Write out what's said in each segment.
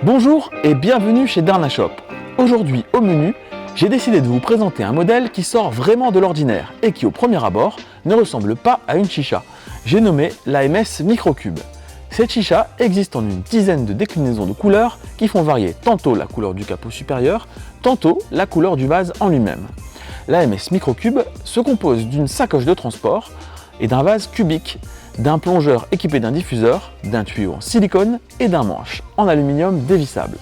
Bonjour et bienvenue chez Darnashop. Aujourd'hui au menu, j'ai décidé de vous présenter un modèle qui sort vraiment de l'ordinaire et qui au premier abord ne ressemble pas à une chicha. J'ai nommé l'AMS Microcube. Cette chicha existe en une dizaine de déclinaisons de couleurs qui font varier tantôt la couleur du capot supérieur, tantôt la couleur du vase en lui-même. L'AMS Microcube se compose d'une sacoche de transport et d'un vase cubique, d'un plongeur équipé d'un diffuseur, d'un tuyau en silicone et d'un manche en aluminium dévissable.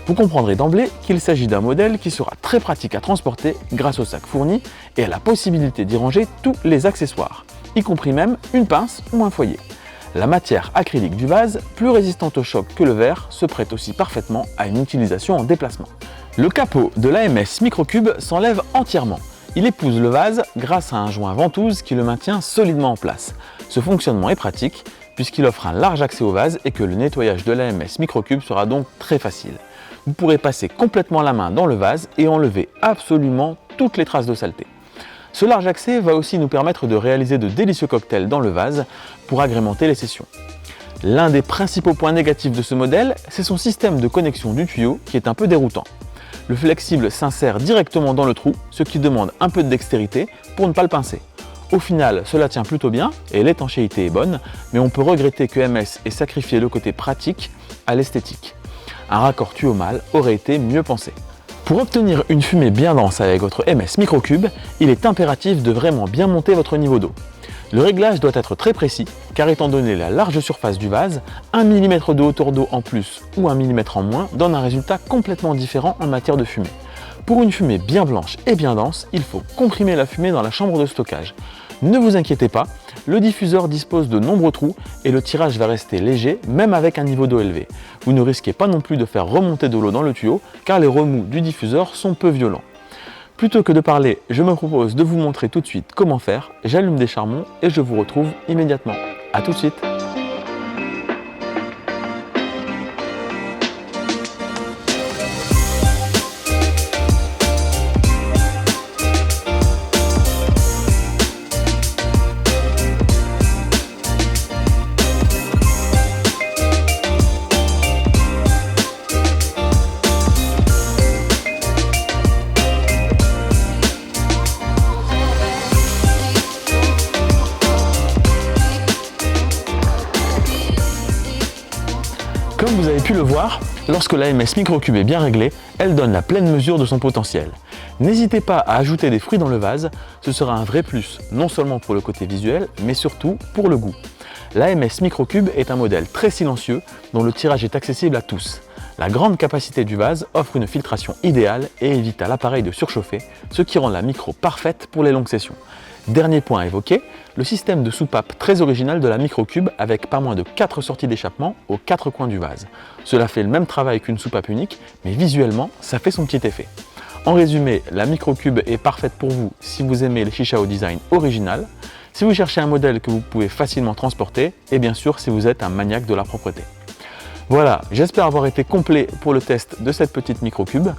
Vous comprendrez d'emblée qu'il s'agit d'un modèle qui sera très pratique à transporter grâce au sac fourni et à la possibilité d'y ranger tous les accessoires, y compris même une pince ou un foyer. La matière acrylique du vase, plus résistante au choc que le verre, se prête aussi parfaitement à une utilisation en déplacement. Le capot de l'AMS Microcube s'enlève entièrement. Il épouse le vase grâce à un joint ventouse qui le maintient solidement en place. Ce fonctionnement est pratique puisqu'il offre un large accès au vase et que le nettoyage de l'AMS Microcube sera donc très facile. Vous pourrez passer complètement la main dans le vase et enlever absolument toutes les traces de saleté. Ce large accès va aussi nous permettre de réaliser de délicieux cocktails dans le vase pour agrémenter les sessions. L'un des principaux points négatifs de ce modèle, c'est son système de connexion du tuyau qui est un peu déroutant. Le flexible s'insère directement dans le trou, ce qui demande un peu de dextérité pour ne pas le pincer. Au final, cela tient plutôt bien et l'étanchéité est bonne, mais on peut regretter que MS ait sacrifié le côté pratique à l'esthétique. Un raccord tuyau mâle aurait été mieux pensé. Pour obtenir une fumée bien dense avec votre MS Microcube, il est impératif de vraiment bien monter votre niveau d'eau. Le réglage doit être très précis, car étant donné la large surface du vase, 1 mm de hauteur d'eau en plus ou 1 mm en moins donne un résultat complètement différent en matière de fumée. Pour une fumée bien blanche et bien dense, il faut comprimer la fumée dans la chambre de stockage. Ne vous inquiétez pas, le diffuseur dispose de nombreux trous et le tirage va rester léger même avec un niveau d'eau élevé. Vous ne risquez pas non plus de faire remonter de l'eau dans le tuyau car les remous du diffuseur sont peu violents. Plutôt que de parler, je me propose de vous montrer tout de suite comment faire. J'allume des charbons et je vous retrouve immédiatement. A tout de suite. Comme vous avez pu le voir, lorsque l'AMS Microcube est bien réglée, elle donne la pleine mesure de son potentiel. N'hésitez pas à ajouter des fruits dans le vase, ce sera un vrai plus, non seulement pour le côté visuel, mais surtout pour le goût. L'AMS Microcube est un modèle très silencieux dont le tirage est accessible à tous. La grande capacité du vase offre une filtration idéale et évite à l'appareil de surchauffer, ce qui rend la micro parfaite pour les longues sessions. Dernier point à évoquer, le système de soupape très original de la Microcube avec pas moins de 4 sorties d'échappement aux 4 coins du vase. Cela fait le même travail qu'une soupape unique, mais visuellement, ça fait son petit effet. En résumé, la Microcube est parfaite pour vous si vous aimez les chichas au design original, si vous cherchez un modèle que vous pouvez facilement transporter et bien sûr si vous êtes un maniaque de la propreté. Voilà, j'espère avoir été complet pour le test de cette petite Microcube.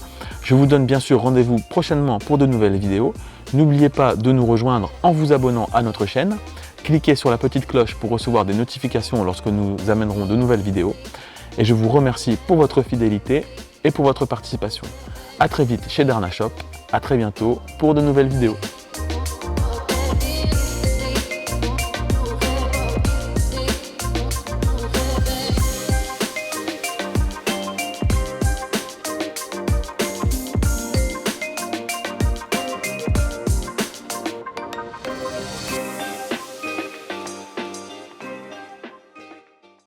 Je vous donne bien sûr rendez-vous prochainement pour de nouvelles vidéos. N'oubliez pas de nous rejoindre en vous abonnant à notre chaîne. Cliquez sur la petite cloche pour recevoir des notifications lorsque nous amènerons de nouvelles vidéos. Et je vous remercie pour votre fidélité et pour votre participation. A très vite chez Darnashop. À très bientôt pour de nouvelles vidéos.